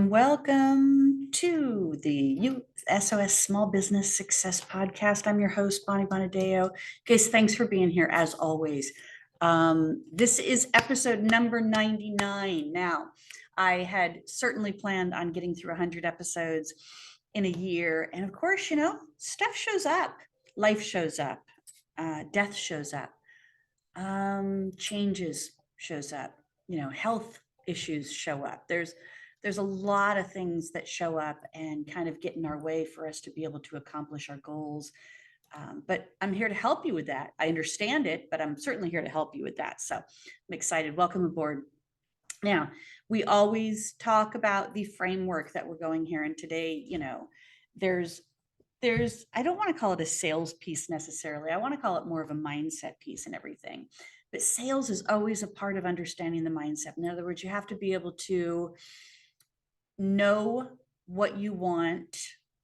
Welcome to the SOS Small Business Success Podcast. I'm your host, Bonnie Bonadeo. Guys, thanks for being here as always. This is episode number 99. Now, I had certainly planned on getting through 100 episodes in a year. And of course, stuff shows up. Life shows up. Death shows up. Changes shows up. Health issues show up. There's a lot of things that show up and kind of get in our way for us to be able to accomplish our goals. But I'm here to help you with that. I understand it, but I'm certainly here to help you with that. So I'm excited. Welcome aboard. Now, we always talk about the framework that we're going here. And today, there's, I don't want to call it a sales piece necessarily. I want to call it more of a mindset piece and everything. But sales is always a part of understanding the mindset. In other words, you have to be able to know what you want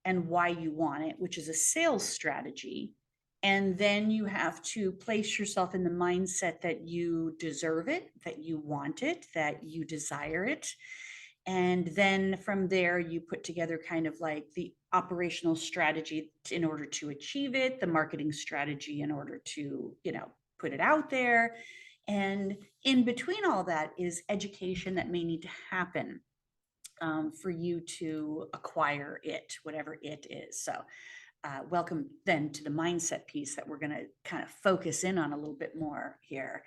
and why you want it, which is a sales strategy. And then you have to place yourself in the mindset that you deserve it, that you want it, that you desire it. And then from there, you put together kind of like the operational strategy in order to achieve it, the marketing strategy in order to, put it out there. And in between all that is education that may need to happen for you to acquire it, whatever it is. So welcome then to the mindset piece that we're going to kind of focus in on a little bit more here.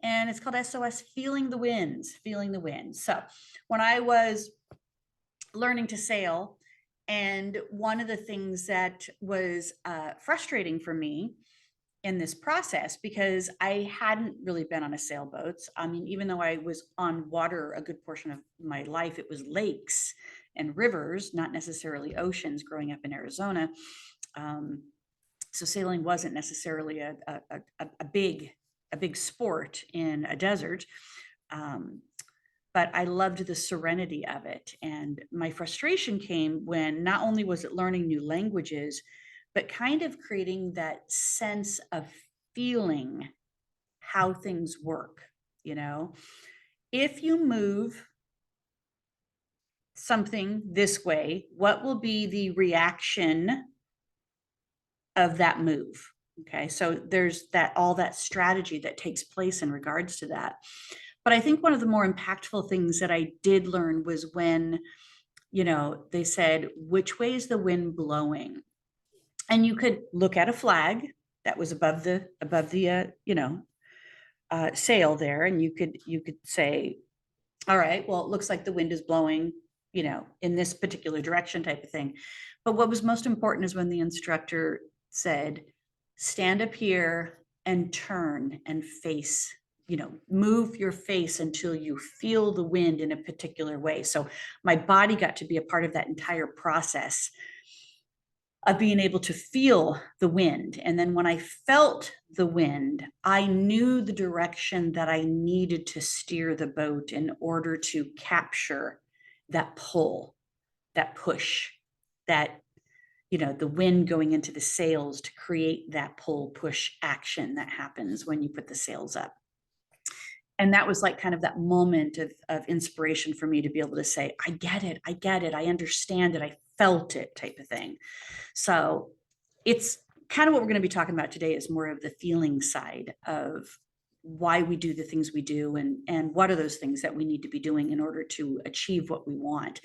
And it's called SOS Feeling the Winds, Feeling the Winds. So when I was learning to sail, and one of the things that was frustrating for me in this process, because I hadn't really been on a sailboat. I mean, even though I was on water a good portion of my life, it was lakes and rivers, not necessarily oceans growing up in Arizona. So sailing wasn't necessarily a big sport in a desert. But I loved the serenity of it. And my frustration came when not only was it learning new languages, but kind of creating that sense of feeling how things work. If you move something this way, what will be the reaction of that move? Okay, so there's all that strategy that takes place in regards to that. But I think one of the more impactful things that I did learn was when, they said, which way is the wind blowing? And you could look at a flag that was above the sail there, and you could say, all right, well, it looks like the wind is blowing, in this particular direction, type of thing. But what was most important is when the instructor said, stand up here and turn and face, move your face until you feel the wind in a particular way. So my body got to be a part of that entire process of being able to feel the wind. And then when I felt the wind, I knew the direction that I needed to steer the boat in order to capture that pull, that push, that, the wind going into the sails to create that pull push action that happens when you put the sails up. And that was like kind of that moment of inspiration for me to be able to say, I get it, I understand it, I felt it, type of thing. So it's kind of what we're going to be talking about today is more of the feeling side of why we do the things we do and what are those things that we need to be doing in order to achieve what we want.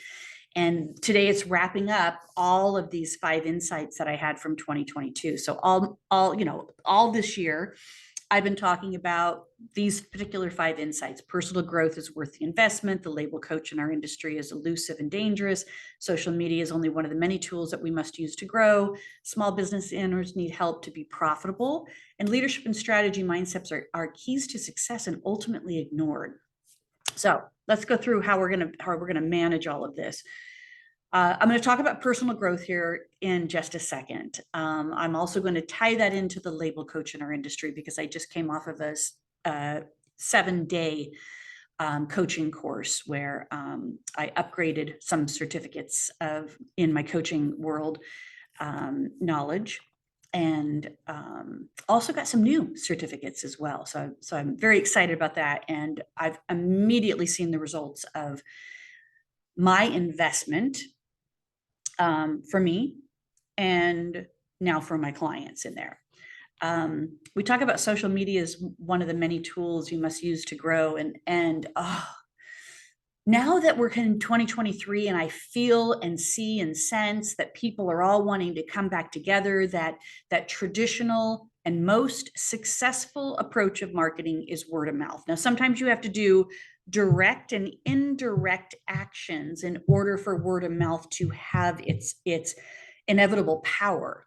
And today it's wrapping up all of these 5 insights that I had from 2022. So all this year, I've been talking about these particular 5 insights. Personal growth is worth the investment. The label coach in our industry is elusive and dangerous. Social media is only one of the many tools that we must use to grow. Small business owners need help to be profitable. And leadership and strategy mindsets are keys to success and ultimately ignored. So let's go through how we're gonna manage all of this. I'm going to talk about personal growth here in just a second. I'm also going to tie that into the label coach in our industry because I just came off of a 7-day coaching course where I upgraded some certificates in my coaching world knowledge, and also got some new certificates as well. So I'm very excited about that, and I've immediately seen the results of my investment for me and now for my clients in there. We talk about social media as one of the many tools you must use to grow. And now that we're in 2023 and I feel and see and sense that people are all wanting to come back together, that traditional and most successful approach of marketing is word of mouth. Now, sometimes you have to do direct and indirect actions in order for word of mouth to have its inevitable power.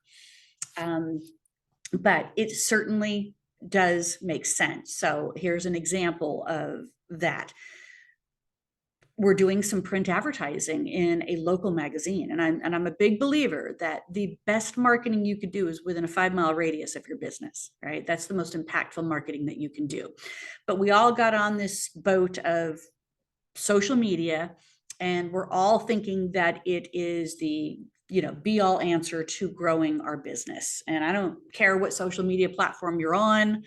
But it certainly does make sense. So here's an example of that. We're doing some print advertising in a local magazine. And I'm a big believer that the best marketing you could do is within a 5-mile radius of your business, right? That's the most impactful marketing that you can do. But we all got on this boat of social media, and we're all thinking that it is the be all answer to growing our business. And I don't care what social media platform you're on,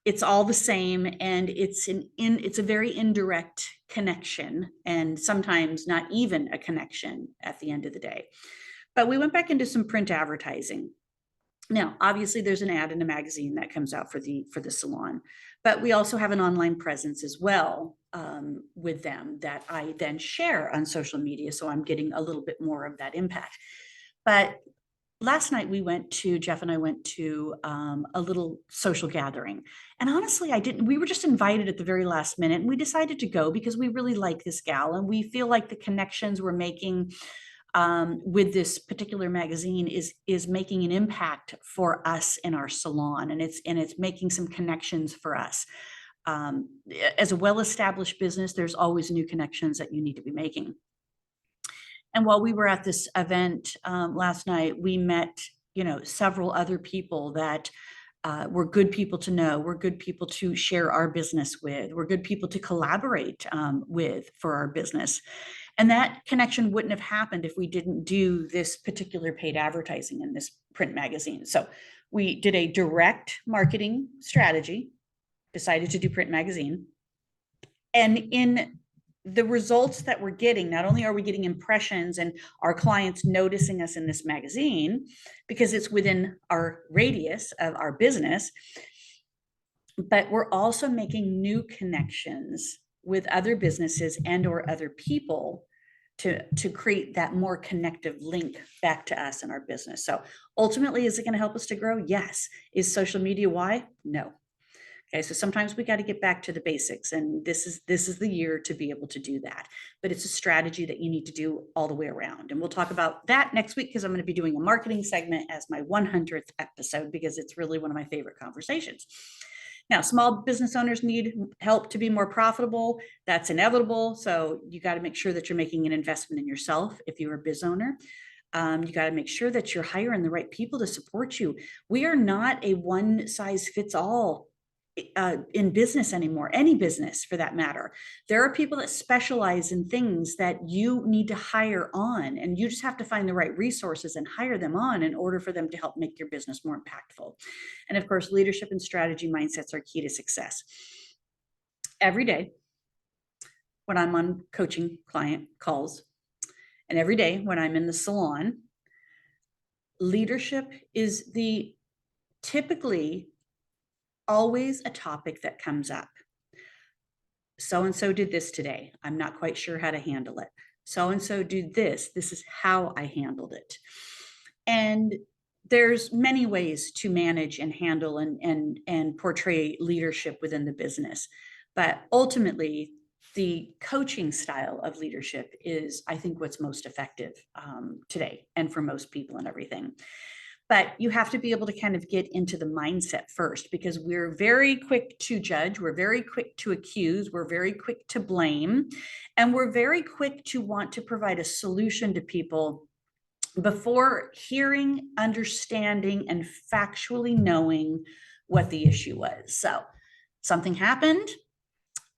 it's all the same, and it's a very indirect connection, and sometimes not even a connection at the end of the day. But we went back into some print advertising. Now, obviously, there's an ad in a magazine that comes out for the salon, but we also have an online presence as well with them that I then share on social media. So I'm getting a little bit more of that impact. But last night Jeff and I went to a little social gathering, and honestly, we were just invited at the very last minute, and we decided to go because we really like this gal, and we feel like the connections we're making with this particular magazine is making an impact for us in our salon, and it's making some connections for us. As a well-established business, there's always new connections that you need to be making. And while we were at this event last night, we met, several other people that were good people to know. We're good people to share our business with. We're good people to collaborate with for our business. And that connection wouldn't have happened if we didn't do this particular paid advertising in this print magazine. So we did a direct marketing strategy, decided to do print magazine. And in the results that we're getting, not only are we getting impressions and our clients noticing us in this magazine because it's within our radius of our business, but we're also making new connections with other businesses and or other people to create that more connective link back to us and our business. So ultimately, is it going to help us to grow? Yes. Is social media why? No. Okay, so sometimes we got to get back to the basics, and this is the year to be able to do that. But it's a strategy that you need to do all the way around. And we'll talk about that next week because I'm going to be doing a marketing segment as my 100th episode because it's really one of my favorite conversations. Now, small business owners need help to be more profitable. That's inevitable. So you got to make sure that you're making an investment in yourself if you're a biz owner. You got to make sure that you're hiring the right people to support you. We are not a one size fits all in business anymore, any business for that matter. There are people that specialize in things that you need to hire on, and you just have to find the right resources and hire them on in order for them to help make your business more impactful. And of course, leadership and strategy mindsets are key to success. Every day when I'm on coaching client calls, and every day when I'm in the salon, leadership is typically always a topic that comes up. So-and-so did this today. I'm not quite sure how to handle it. So-and-so did this. This is how I handled it. And there's many ways to manage and handle and portray leadership within the business. But ultimately, the coaching style of leadership is, I think, what's most effective today and for most people and everything. But you have to be able to kind of get into the mindset first, because we're very quick to judge. We're very quick to accuse. We're very quick to blame. And we're very quick to want to provide a solution to people before hearing, understanding, and factually knowing what the issue was. So something happened.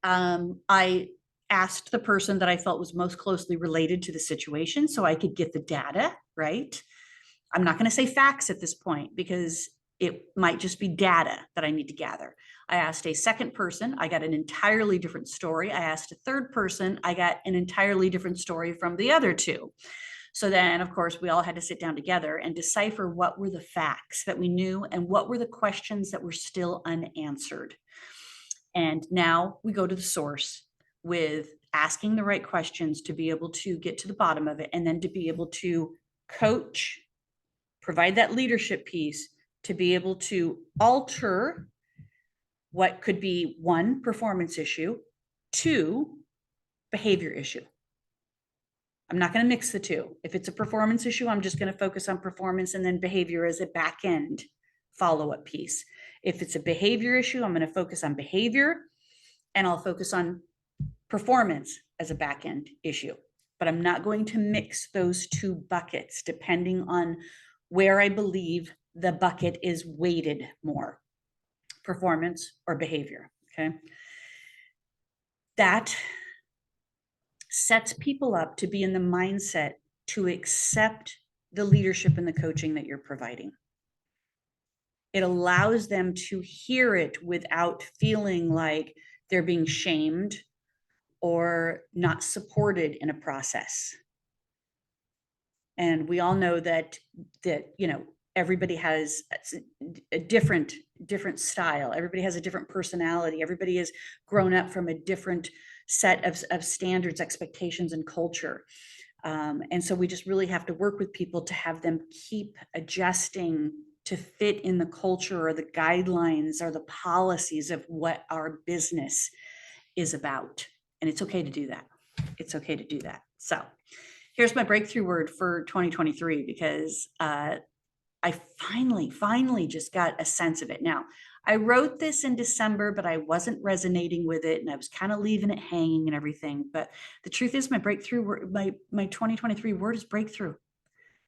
I asked the person that I felt was most closely related to the situation so I could get the data, right? I'm not going to say facts at this point because it might just be data that I need to gather. I asked a second person, I got an entirely different story. I asked a third person, I got an entirely different story from the other two. So then, of course, we all had to sit down together and decipher what were the facts that we knew and what were the questions that were still unanswered. And now we go to the source with asking the right questions to be able to get to the bottom of it, and then to be able to coach, provide that leadership piece to be able to alter what could be one, performance issue, two, behavior issue. I'm not going to mix the two. If it's a performance issue, I'm just going to focus on performance and then behavior as a back end follow-up piece. If it's a behavior issue, I'm going to focus on behavior and I'll focus on performance as a back end issue. But I'm not going to mix those two buckets depending on where I believe the bucket is weighted more, performance or behavior, okay? That sets people up to be in the mindset to accept the leadership and the coaching that you're providing. It allows them to hear it without feeling like they're being shamed or not supported in a process. And we all know that everybody has a different style. Everybody has a different personality. Everybody has grown up from a different set of standards, expectations, and culture. And so we just really have to work with people to have them keep adjusting to fit in the culture or the guidelines or the policies of what our business is about. And it's okay to do that. It's okay to do that. So here's my breakthrough word for 2023, because I finally just got a sense of it. Now, I wrote this in December, but I wasn't resonating with it and I was kind of leaving it hanging and everything. But the truth is, my breakthrough word, my 2023 word is breakthrough.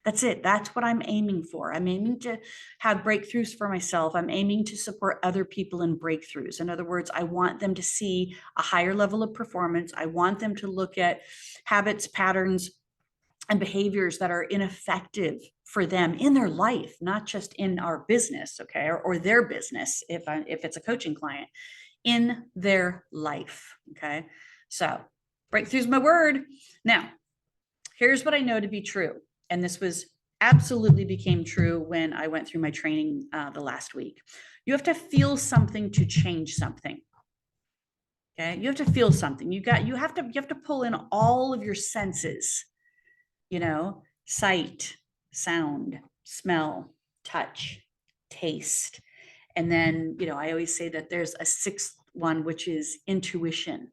That's it. That's what I'm aiming for. I'm aiming to have breakthroughs for myself. I'm aiming to support other people in breakthroughs. In other words, I want them to see a higher level of performance. I want them to look at habits, patterns, and behaviors that are ineffective for them in their life, not just in our business, okay, or their business, if it's a coaching client, in their life, okay? So breakthrough is my word. Now, here's what I know to be true. And this absolutely became true when I went through my training the last week. You have to feel something to change something. Okay, you have to feel something. You have to pull in all of your senses. Sight, sound, smell, touch, taste. And then, I always say that there's a sixth one, which is intuition,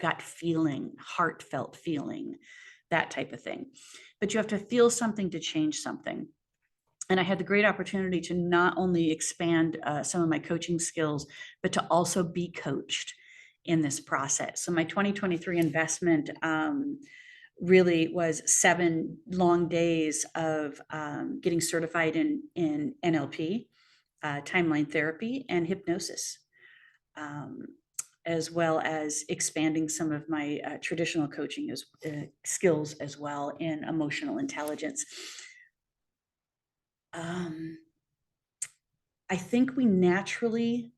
gut feeling, heartfelt feeling, that type of thing. But you have to feel something to change something. And I had the great opportunity to not only expand some of my coaching skills, but to also be coached in this process. So my 2023 investment really was 7 long days of getting certified in NLP, timeline therapy, and hypnosis, as well as expanding some of my traditional coaching skills as well in emotional intelligence. I think we naturally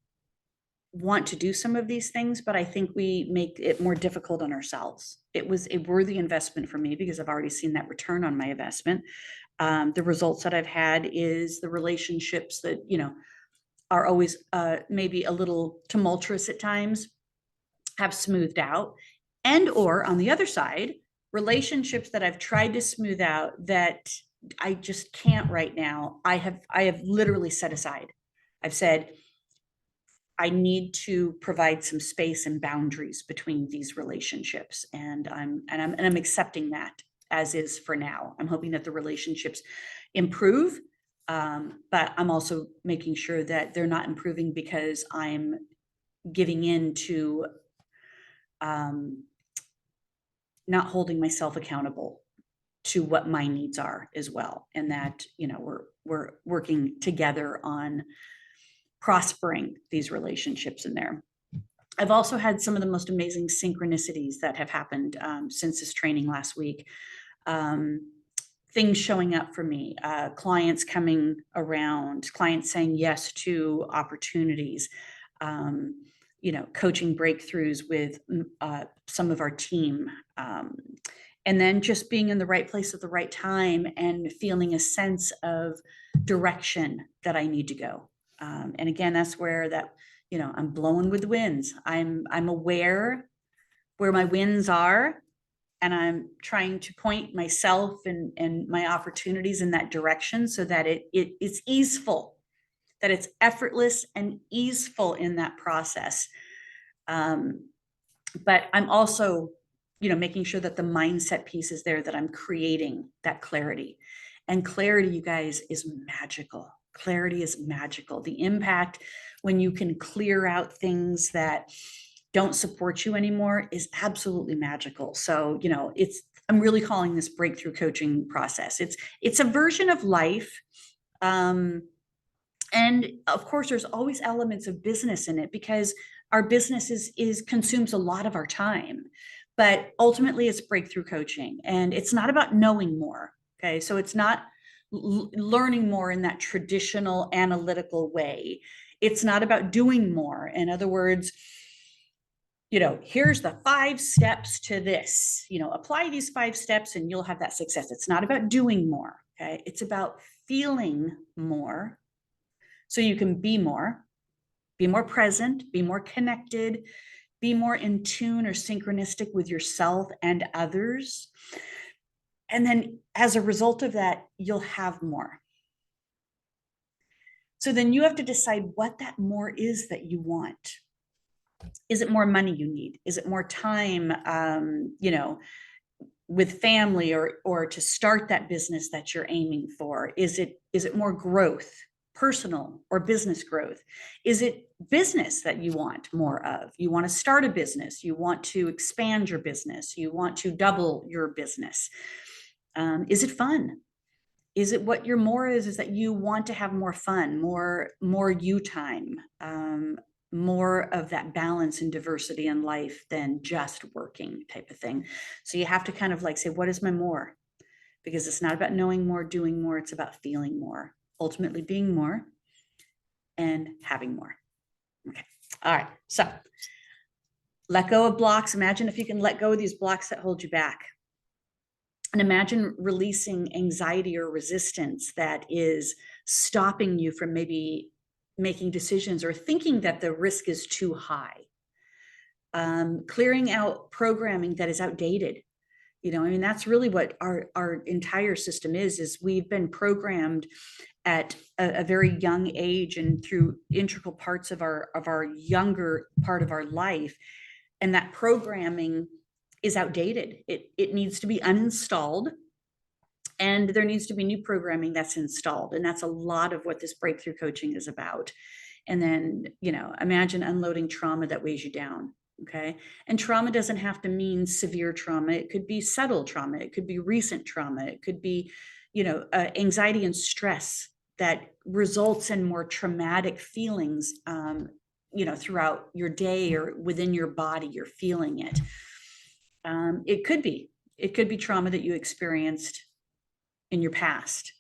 want to do some of these things, but I think we make it more difficult on ourselves. It was a worthy investment for me because I've already seen that return on my investment. The results that I've had is the relationships that, are always maybe a little tumultuous at times, have smoothed out. And or on the other side, relationships that I've tried to smooth out that I just can't right now, I have literally set aside. I've said, I need to provide some space and boundaries between these relationships. And I'm accepting that as is for now. I'm hoping that the relationships improve But I'm also making sure that they're not improving because I'm giving in to not holding myself accountable to what my needs are as well. And that, we're working together on prospering these relationships in there. I've also had some of the most amazing synchronicities that have happened since this training last week. Things showing up for me, clients coming around, clients saying yes to opportunities, coaching breakthroughs with some of our team. And then just being in the right place at the right time and feeling a sense of direction that I need to go. And again, that's where that, I'm blowing with the winds. I'm aware where my winds are, and I'm trying to point myself and my opportunities in that direction so that it's easeful, that it's effortless and easeful in that process. But I'm also, making sure that the mindset piece is there, that I'm creating that clarity. And clarity, you guys, is magical. Clarity is magical. The impact when you can clear out things that don't support you anymore is absolutely magical. So, I'm really calling this breakthrough coaching process. It's a version of life. And of course, there's always elements of business in it because our business is consumes a lot of our time. But ultimately, it's breakthrough coaching, and it's not about knowing more. Okay, so it's not learning more in that traditional analytical way. It's not about doing more. In other words, here's the 5 steps to this, apply these 5 steps and you'll have that success. It's not about doing more. Okay, it's about feeling more so you can be more present, be more connected, be more in tune or synchronistic with yourself and others. And then as a result of that, you'll have more. So then you have to decide what that more is that you want. Is it more money you need? Is it more time, with family or to start that business that you're aiming for? Is it more growth, personal or business growth? Is it business that you want more of? You want to start a business, you want to expand your business, you want to double your business. Is it fun? Is it what your more is that you want to have more fun, more you time, more of that balance and diversity in life than just working type of thing. So you have to kind of say, what is my more? Because it's not about knowing more, doing more, it's about feeling more, ultimately being more and having more. Okay. All right. So let go of blocks. Imagine if you can let go of these blocks that hold you back. And imagine releasing anxiety or resistance that is stopping you from maybe making decisions or thinking that the risk is too high. Clearing out programming that is outdated. That's really what our entire system is we've been programmed at a very young age and through integral parts of our younger part of our life. And that programming is outdated. It needs to be uninstalled, and there needs to be new programming that's installed. And that's a lot of what this breakthrough coaching is about. And then, imagine unloading trauma that weighs you down. Okay. And trauma doesn't have to mean severe trauma. It could be subtle trauma. It could be recent trauma. It could be, anxiety and stress that results in more traumatic feelings, throughout your day or within your body. You're feeling it. It could be trauma that you experienced in your past,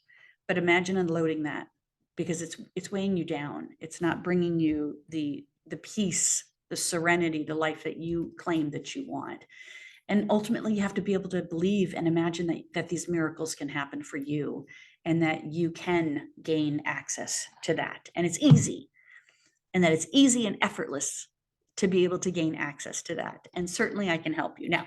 but imagine unloading that, because it's weighing you down. It's not bringing you the peace, the serenity, the life that you claim that you want. And ultimately, you have to be able to believe and imagine that these miracles can happen for you and that you can gain access to that. And it's easy, and that it's easy and effortless to be able to gain access to that. And certainly I can help you. Now,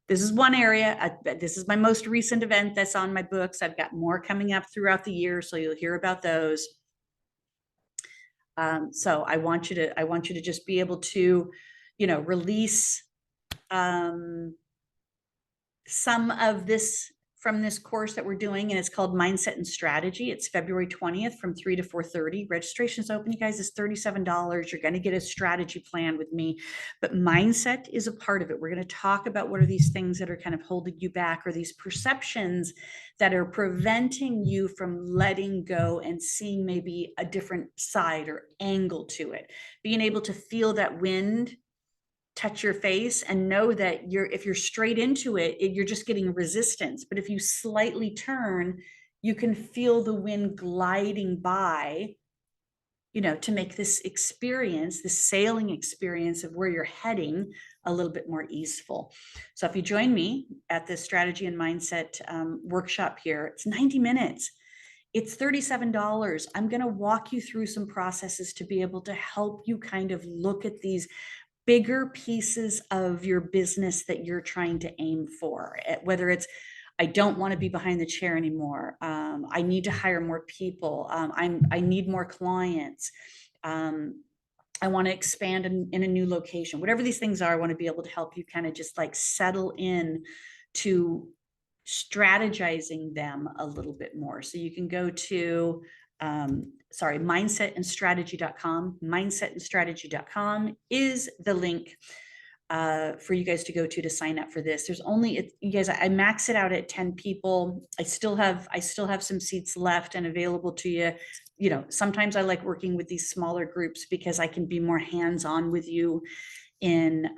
this is one area. This is my most recent event that's on my books. I've got more coming up throughout the year, so you'll hear about those. So I want you to just be able to, release some of this from this course that we're doing, and it's called Mindset and Strategy. It's February 20th from 3 to 4:30. Registration's open, you guys. It's $37. You're going to get a strategy plan with me, but mindset is a part of it. We're going to talk about what are these things that are kind of holding you back, or these perceptions that are preventing you from letting go and seeing maybe a different side or angle to it. Being able to feel that wind touch your face and know that if you're straight into it, you're just getting resistance. But if you slightly turn, you can feel the wind gliding by, to make this experience, this sailing experience of where you're heading, a little bit more easeful. So if you join me at this strategy and mindset workshop here, it's 90 minutes. It's $37. I'm going to walk you through some processes to be able to help you kind of look at these bigger pieces of your business that you're trying to aim for, whether it's, I don't want to be behind the chair anymore. I need to hire more people. I need more clients. I want to expand in a new location. Whatever these things are, I want to be able to help you kind of just like settle in to strategizing them a little bit more. So you can go to mindsetandstrategy.com. Mindsetandstrategy.com is the link for you guys to go to sign up for this. There's only, you guys, I max it out at 10 people. I still have some seats left and available to you. Sometimes I like working with these smaller groups because I can be more hands-on with you in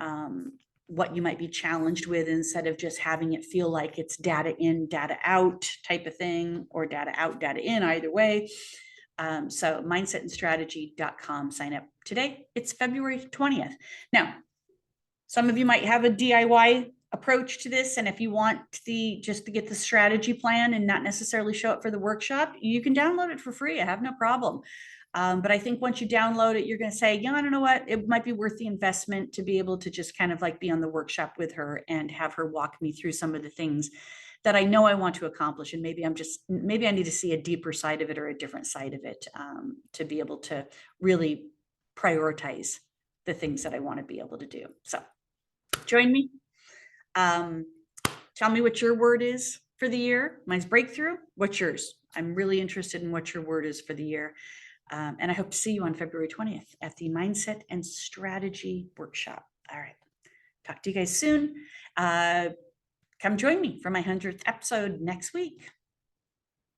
what you might be challenged with, instead of just having it feel like it's data in, data out type of thing, or data out, data in, either way. So mindsetandstrategy.com, sign up today. It's February 20th. Now, some of you might have a DIY approach to this, and if you want just to get the strategy plan and not necessarily show up for the workshop, you can download it for free. I have no problem. But I think once you download it, you're going to say, I don't know what, it might be worth the investment to be able to just kind of like be on the workshop with her and have her walk me through some of the things that I know I want to accomplish. And maybe I need to see a deeper side of it, or a different side of it, to be able to really prioritize the things that I want to be able to do. So join me. Tell me what your word is for the year. Mine's breakthrough. What's yours? I'm really interested in what your word is for the year. And I hope to see you on February 20th at the Mindset and Strategy Workshop. All right. Talk to you guys soon. Come join me for my 100th episode next week.